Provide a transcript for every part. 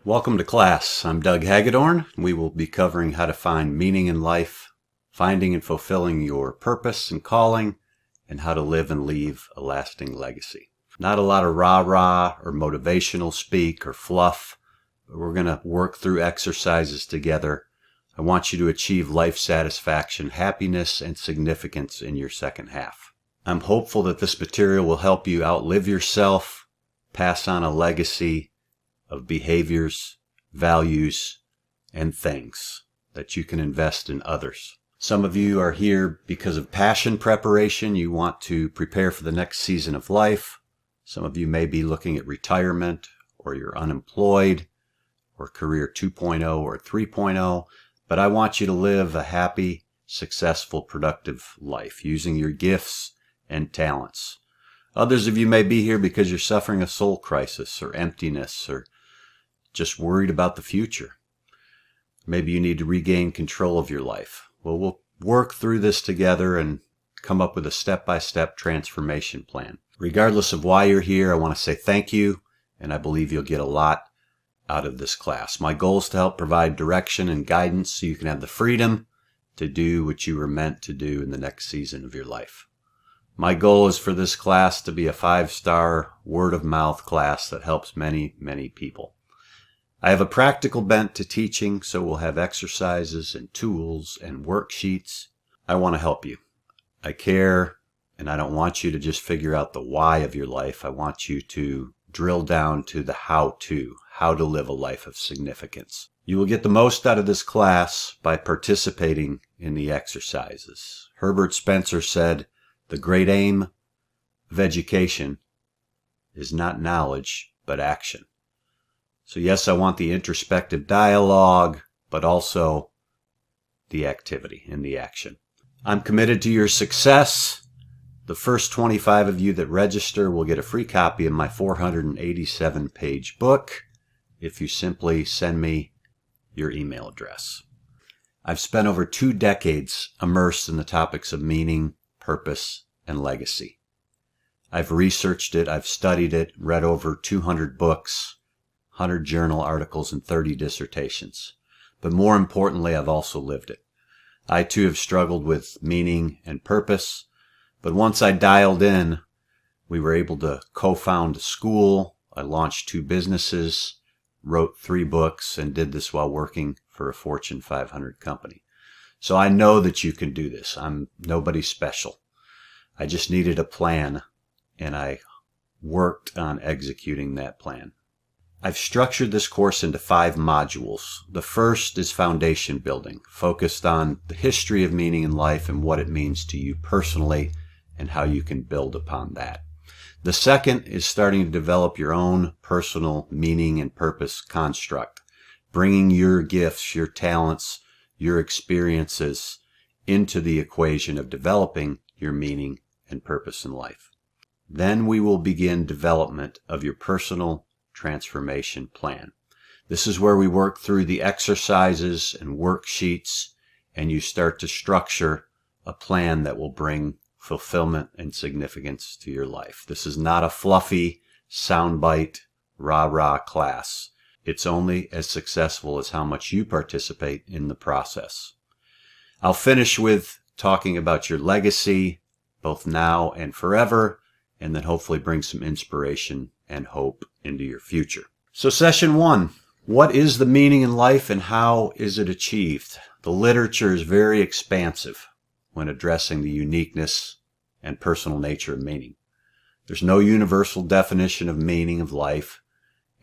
Welcome to class. I'm Doug Hagedorn. We will be covering how to find meaning in life, finding and fulfilling your purpose and calling, and how to live and leave a lasting legacy. Not a lot of rah-rah or motivational speak or fluff. We're going to work through exercises together. I want you to achieve life satisfaction, happiness, and significance in your second half. I'm hopeful that this material will help you outlive yourself, pass on a legacy of behaviors, values, and things that you can invest in others. Some of you are here because of passion preparation. You want to prepare for the next season of life. Some of you may be looking at retirement, or you're unemployed, or career 2.0 or 3.0. But I want you to live a happy, successful, productive life using your gifts and talents. Others of you may be here because you're suffering a soul crisis or emptiness or just worried about the future. Maybe you need to regain control of your life. Well, we'll work through this together and come up with a step-by-step transformation plan. Regardless of why you're here, I want to say thank you, and I believe you'll get a lot out of this class. My goal is to help provide direction and guidance so you can have the freedom to do what you were meant to do in the next season of your life. My goal is for this class to be a 5-star word-of-mouth class that helps many, many people. I have a practical bent to teaching, so we'll have exercises and tools and worksheets. I want to help you. I care, and I don't want you to just figure out the why of your life. I want you to drill down to the how to live a life of significance. You will get the most out of this class by participating in the exercises. Herbert Spencer said, "The great aim of education is not knowledge, but action." So yes, I want the introspective dialogue, but also the activity and the action. I'm committed to your success. The first 25 of you that register will get a free copy of my 487-page book if you simply send me your email address. I've spent over 2 decades immersed in the topics of meaning, purpose, and legacy. I've researched it, I've studied it, read over 200 books, 100 journal articles, and 30 dissertations. But more importantly, I've also lived it. I too have struggled with meaning and purpose, but once I dialed in, we were able to co-found a school. I launched 2 businesses, wrote 3 books, and did this while working for a Fortune 500 company. So I know that you can do this. I'm nobody special. I just needed a plan, and I worked on executing that plan. I've structured this course into 5 modules. The first is foundation building, focused on the history of meaning in life and what it means to you personally and how you can build upon that. The second is starting to develop your own personal meaning and purpose construct, bringing your gifts, your talents, your experiences into the equation of developing your meaning and purpose in life. Then we will begin development of your personal transformation plan. This is where we work through the exercises and worksheets, and you start to structure a plan that will bring fulfillment and significance to your life. This is not a fluffy, soundbite, rah-rah class. It's only as successful as how much you participate in the process. I'll finish with talking about your legacy, both now and forever, and then hopefully bring some inspiration and hope into your future. So session 1, what is the meaning in life and how is it achieved? The literature is very expansive when addressing the uniqueness and personal nature of meaning. There's no universal definition of meaning of life,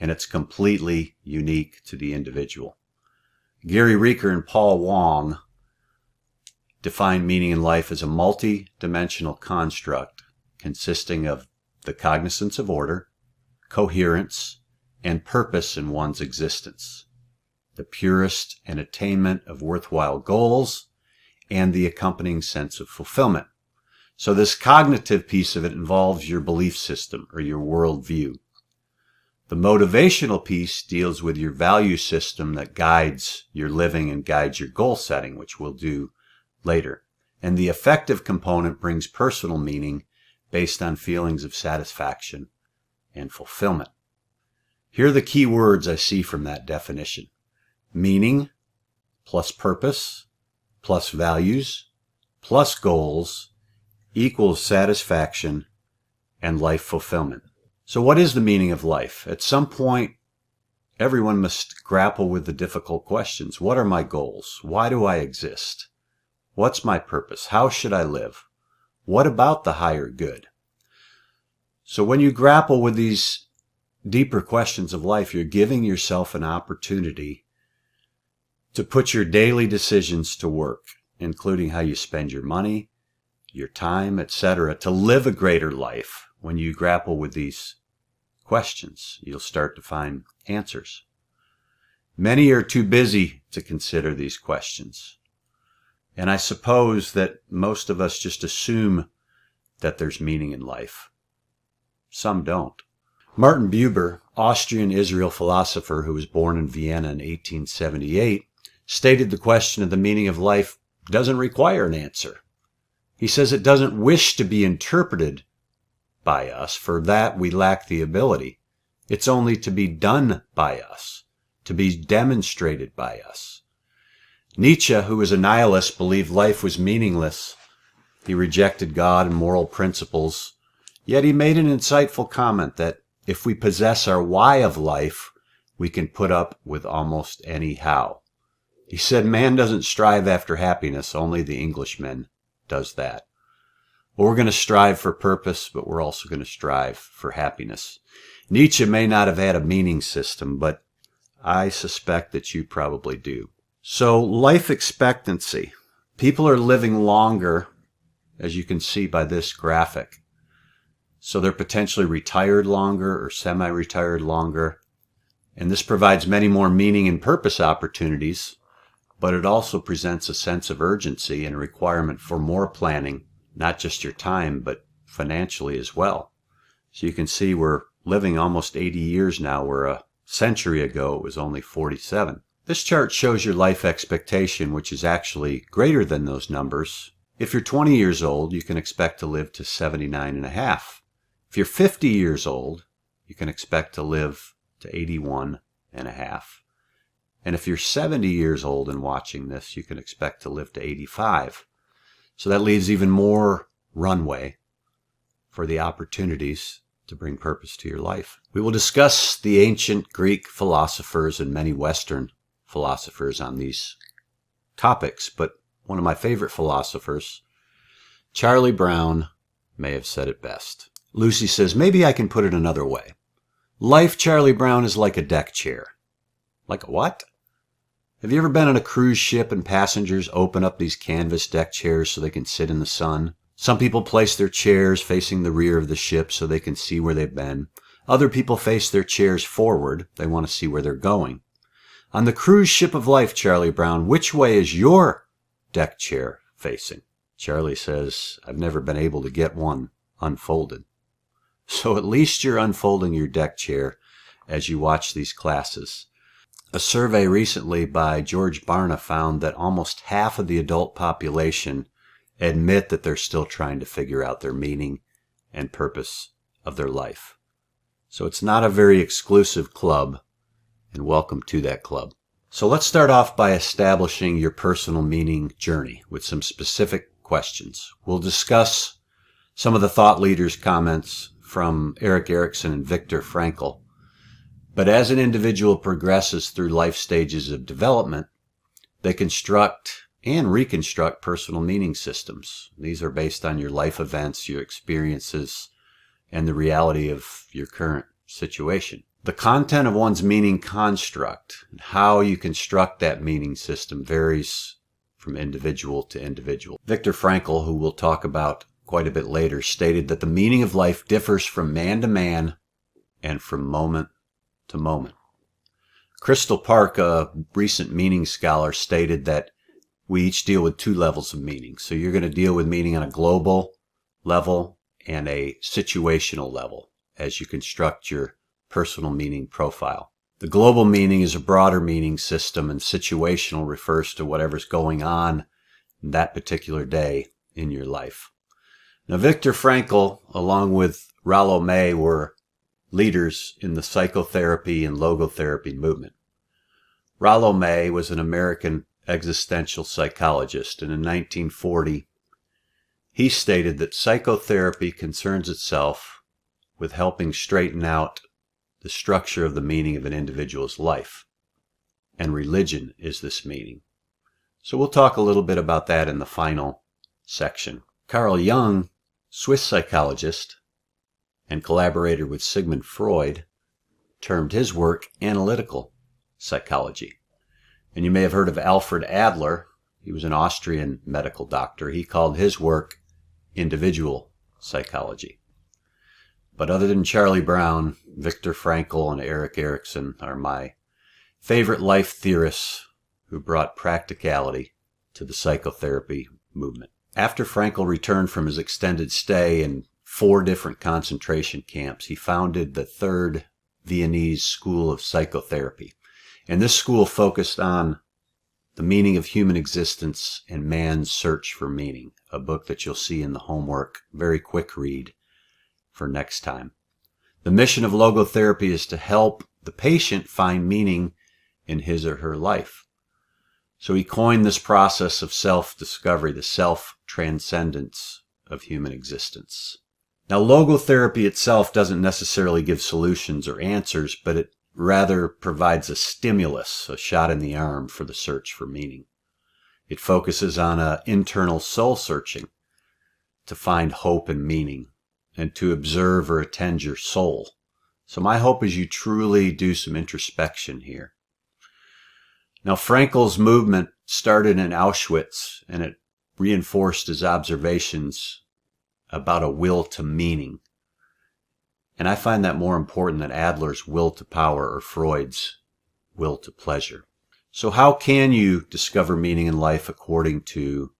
and it's completely unique to the individual. Gary Reeker and Paul Wong define meaning in life as a multi-dimensional construct consisting of the cognizance of order, coherence, and purpose in one's existence, the purest and attainment of worthwhile goals, and the accompanying sense of fulfillment. So this cognitive piece of it involves your belief system or your worldview. The motivational piece deals with your value system that guides your living and guides your goal setting, which we'll do later. And the affective component brings personal meaning based on feelings of satisfaction and fulfillment. Here are the key words I see from that definition. Meaning plus purpose plus values plus goals equals satisfaction and life fulfillment. So what is the meaning of life? At some point, everyone must grapple with the difficult questions. What are my goals? Why do I exist? What's my purpose? How should I live? What about the higher good? So when you grapple with these deeper questions of life, you're giving yourself an opportunity to put your daily decisions to work, including how you spend your money, your time, etc., to live a greater life. When you grapple with these questions, you'll start to find answers. Many are too busy to consider these questions. And I suppose that most of us just assume that there's meaning in life. Some don't. Martin Buber, Austrian Israel philosopher who was born in Vienna in 1878, stated the question of the meaning of life doesn't require an answer. He says it doesn't wish to be interpreted by us. For that we lack the ability. It's only to be done by us, to be demonstrated by us. Nietzsche, who was a nihilist, believed life was meaningless. He rejected God and moral principles. Yet he made an insightful comment that if we possess our why of life, we can put up with almost any how. He said, man doesn't strive after happiness, only the Englishman does that. Well, we're going to strive for purpose, but we're also going to strive for happiness. Nietzsche may not have had a meaning system, but I suspect that you probably do. So life expectancy. People are living longer, as you can see by this graphic. So they're potentially retired longer or semi-retired longer. And this provides many more meaning and purpose opportunities, but it also presents a sense of urgency and a requirement for more planning, not just your time, but financially as well. So you can see we're living almost 80 years now, where a century ago it was only 47. This chart shows your life expectation, which is actually greater than those numbers. If you're 20 years old, you can expect to live to 79 and a half. If you're 50 years old, you can expect to live to 81 and a half. And if you're 70 years old and watching this, you can expect to live to 85. So that leaves even more runway for the opportunities to bring purpose to your life. We will discuss the ancient Greek philosophers and many Western philosophers on these topics, but one of my favorite philosophers, Charlie Brown, may have said it best. Lucy says, maybe I can put it another way. Life, Charlie Brown, is like a deck chair. Like a what? Have you ever been on a cruise ship and passengers open up these canvas deck chairs so they can sit in the sun? Some people place their chairs facing the rear of the ship so they can see where they've been. Other people face their chairs forward. They want to see where they're going. On the cruise ship of life, Charlie Brown, which way is your deck chair facing? Charlie says, I've never been able to get one unfolded. So at least you're unfolding your deck chair as you watch these classes. A survey recently by George Barna found that almost half of the adult population admit that they're still trying to figure out their meaning and purpose of their life. So it's not a very exclusive club, and welcome to that club. So let's start off by establishing your personal meaning journey with some specific questions. We'll discuss some of the thought leaders' comments from Erik Erikson and Viktor Frankl. But as an individual progresses through life stages of development, they construct and reconstruct personal meaning systems. These are based on your life events, your experiences, and the reality of your current situation. The content of one's meaning construct and how you construct that meaning system varies from individual to individual. Viktor Frankl, who we'll talk about quite a bit later, stated that the meaning of life differs from man to man and from moment to moment. Crystal Park, a recent meaning scholar, stated that we each deal with two levels of meaning. So you're going to deal with meaning on a global level and a situational level as you construct your personal meaning profile. The global meaning is a broader meaning system, and situational refers to whatever's going on that particular day in your life. Now, Viktor Frankl, along with Rollo May, were leaders in the psychotherapy and logotherapy movement. Rollo May was an American existential psychologist, and in 1940, he stated that psychotherapy concerns itself with helping straighten out the structure of the meaning of an individual's life, and religion is this meaning. So we'll talk a little bit about that in the final section. Carl Jung, Swiss psychologist and collaborator with Sigmund Freud, termed his work analytical psychology. And you may have heard of Alfred Adler. He was an Austrian medical doctor. He called his work individual psychology. But other than Charlie Brown, Viktor Frankl and Erik Erikson are my favorite life theorists who brought practicality to the psychotherapy movement. After Frankl returned from his extended stay in 4 different concentration camps, he founded the Third Viennese School of Psychotherapy. And this school focused on the meaning of human existence and man's search for meaning, a book that you'll see in the homework, very quick read for next time. The mission of logotherapy is to help the patient find meaning in his or her life. So he coined this process of self-discovery, the self-transcendence of human existence. Now, logotherapy itself doesn't necessarily give solutions or answers, but it rather provides a stimulus, a shot in the arm for the search for meaning. It focuses on an internal soul searching to find hope and meaning and to observe or attend your soul. So my hope is you truly do some introspection here. Now, Frankl's movement started in Auschwitz, and it reinforced his observations about a will to meaning. And I find that more important than Adler's will to power or Freud's will to pleasure. So how can you discover meaning in life according to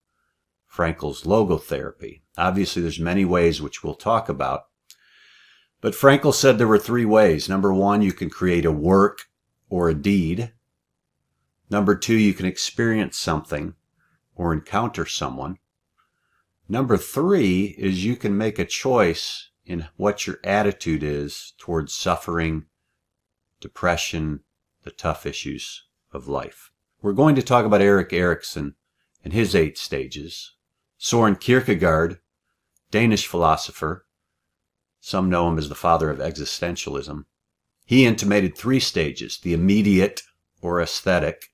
Frankl's logotherapy? Obviously, there's many ways which we'll talk about. But Frankl said there were 3 ways. Number 1, you can create a work or a deed. Number 2, you can experience something or encounter someone. Number 3 is you can make a choice in what your attitude is towards suffering, depression, the tough issues of life. We're going to talk about Erik Erikson and his 8 stages. Søren Kierkegaard, Danish philosopher, some know him as the father of existentialism. He intimated 3 stages: the immediate or aesthetic,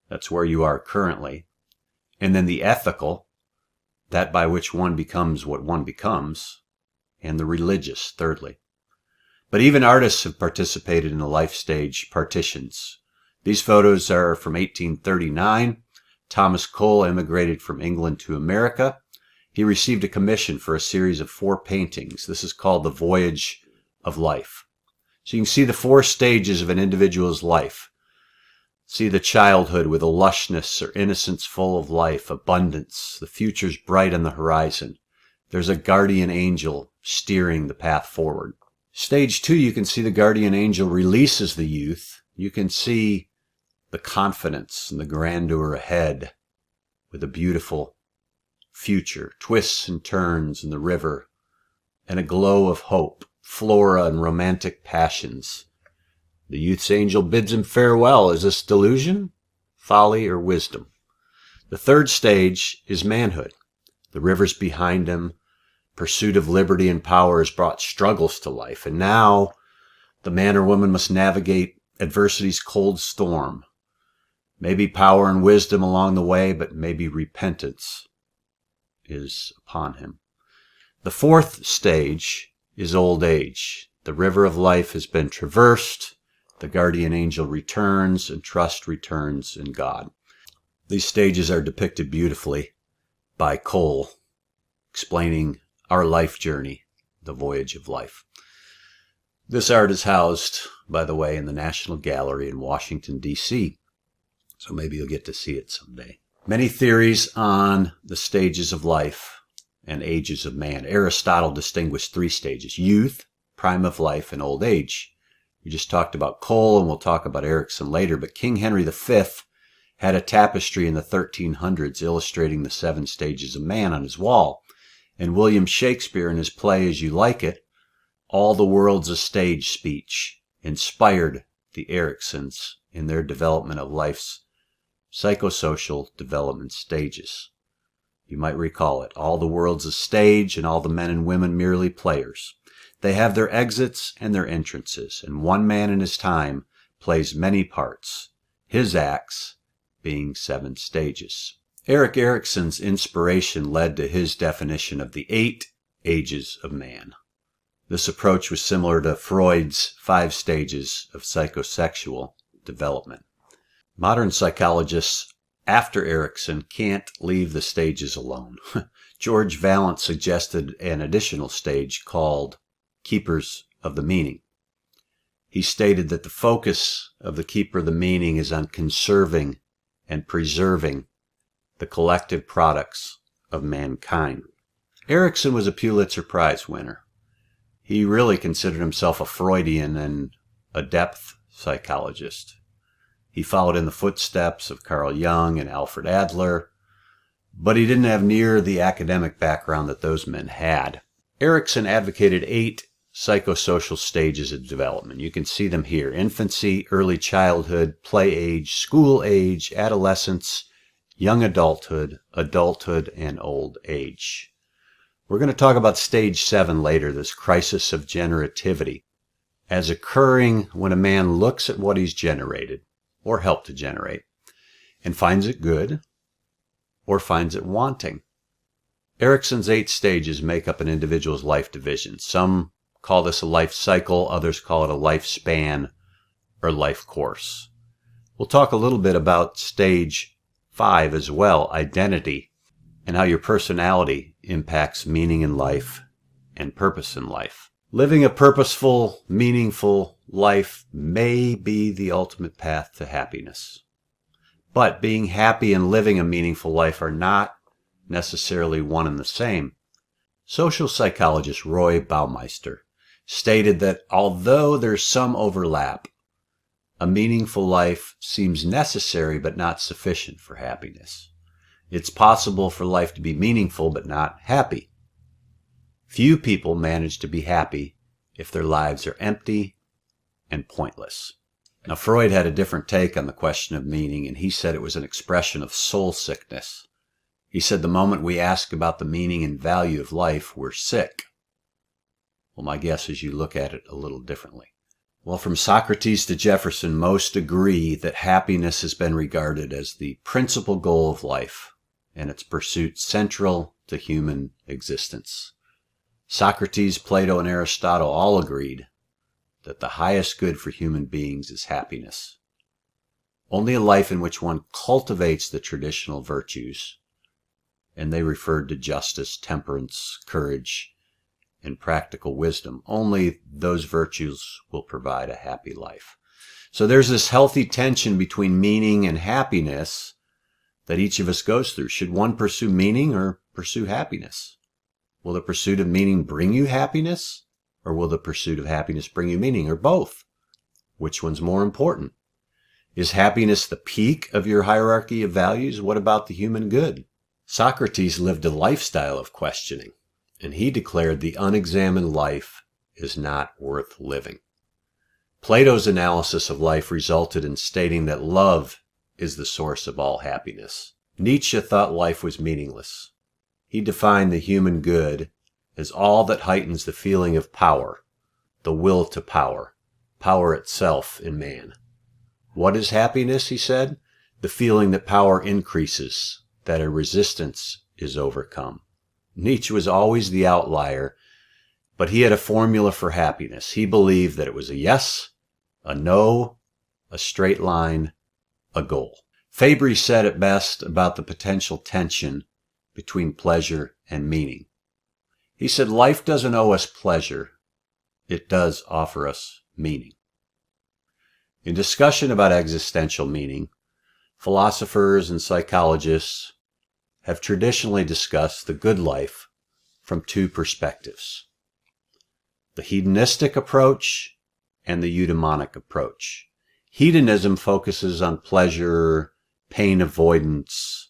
that's where you are currently, and then the ethical, that by which one becomes what one becomes, and the religious, thirdly. But even artists have participated in the life stage partitions. These photos are from 1839. Thomas Cole immigrated from England to America. He received a commission for a series of 4 paintings. This is called The Voyage of Life. So you can see the 4 stages of an individual's life. See the childhood with a lushness or innocence full of life, abundance, the future's bright on the horizon. There's a guardian angel steering the path forward. Stage 2, you can see the guardian angel releases the youth. You can see the confidence and the grandeur ahead with a beautiful future, twists and turns in the river, and a glow of hope, flora and romantic passions. The youth's angel bids him farewell. Is this delusion, folly, or wisdom? The 3rd stage is manhood. The river's behind him. Pursuit of liberty and power has brought struggles to life, and now the man or woman must navigate adversity's cold storm. Maybe power and wisdom along the way, but maybe repentance is upon him. The 4th stage is old age. The river of life has been traversed. The guardian angel returns, and trust returns in God. These stages are depicted beautifully by Cole, explaining our life journey, the voyage of life. This art is housed, by the way, in the National Gallery in Washington, D.C., so maybe you'll get to see it someday. Many theories on the stages of life and ages of man. Aristotle distinguished 3 stages: youth, prime of life, and old age. We just talked about Cole, and we'll talk about Erikson later, but King Henry V had a tapestry in the 1300s illustrating the 7 stages of man on his wall. And William Shakespeare, in his play As You Like It, all the world's a stage speech inspired the Eriksons in their development of life's psychosocial development stages. You might recall it. All the world's a stage, and all the men and women merely players. They have their exits and their entrances, and one man in his time plays many parts, his acts being 7 stages. Erik Erikson's inspiration led to his definition of the 8 ages of man. This approach was similar to Freud's 5 stages of psychosexual development. Modern psychologists after Erikson can't leave the stages alone. George Valent suggested an additional stage called Keepers of the Meaning. He stated that the focus of the Keeper of the Meaning is on conserving and preserving the collective products of mankind. Erikson was a Pulitzer Prize winner. He really considered himself a Freudian and a depth psychologist. He followed in the footsteps of Carl Jung and Alfred Adler, but he didn't have near the academic background that those men had. Erikson advocated 8 psychosocial stages of development. You can see them here: infancy, early childhood, play age, school age, adolescence, young adulthood, adulthood, and old age. We're going to talk about stage 7 later, this crisis of generativity, as occurring when a man looks at what he's generated, or helped to generate, and finds it good, or finds it wanting. Erikson's 8 stages make up an individual's life division. Some call this a life cycle, others call it a lifespan or life course. We'll talk a little bit about stage 5 as well, identity, and how your personality impacts meaning in life and purpose in life. Living a purposeful, meaningful life may be the ultimate path to happiness. But being happy and living a meaningful life are not necessarily one and the same. Social psychologist Roy Baumeister stated that although there's some overlap, a meaningful life seems necessary but not sufficient for happiness. It's possible for life to be meaningful but not happy. Few people manage to be happy if their lives are empty and pointless. Now, Freud had a different take on the question of meaning, and he said it was an expression of soul sickness. He said the moment we ask about the meaning and value of life, we're sick. Well, my guess is you look at it a little differently. Well, from Socrates to Jefferson, most agree that happiness has been regarded as the principal goal of life, and its pursuit central to human existence. Socrates, Plato, and Aristotle all agreed that the highest good for human beings is happiness. Only a life in which one cultivates the traditional virtues, and they referred to justice, temperance, courage, and practical wisdom, only those virtues will provide a happy life. So there's this healthy tension between meaning and happiness that each of us goes through. Should one pursue meaning or pursue happiness? Will the pursuit of meaning bring you happiness, or will the pursuit of happiness bring you meaning, or both? Which one's more important? Is happiness the peak of your hierarchy of values? What about the human good? Socrates lived a lifestyle of questioning, and he declared the unexamined life is not worth living. Plato's analysis of life resulted in stating that love is the source of all happiness. Nietzsche thought life was meaningless. He defined the human good as all that heightens the feeling of power, the will to power, power itself in man. What is happiness, he said? The feeling that power increases, that a resistance is overcome. Nietzsche was always the outlier, but he had a formula for happiness. He believed that it was a yes, a no, a straight line, a goal. Fabry said it best about the potential tension between pleasure and meaning. He said, life doesn't owe us pleasure. It does offer us meaning. In discussion about existential meaning, philosophers and psychologists have traditionally discussed the good life from 2 perspectives: the hedonistic approach and the eudaimonic approach. Hedonism focuses on pleasure, pain avoidance.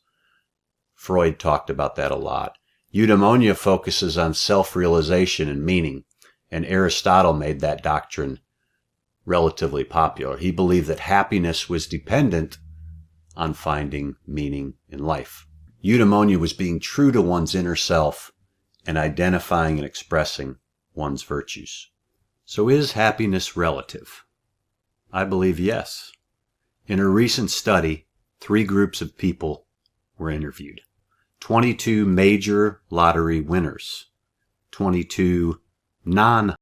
Freud talked about that a lot. Eudaimonia focuses on self-realization and meaning. and Aristotle made that doctrine relatively popular. He believed that happiness was dependent on finding meaning in life. Eudaimonia was being true to one's inner self and identifying and expressing one's virtues. So is happiness relative? I believe yes. In a recent study, 3 groups of people were interviewed. 22 major lottery winners, 22 non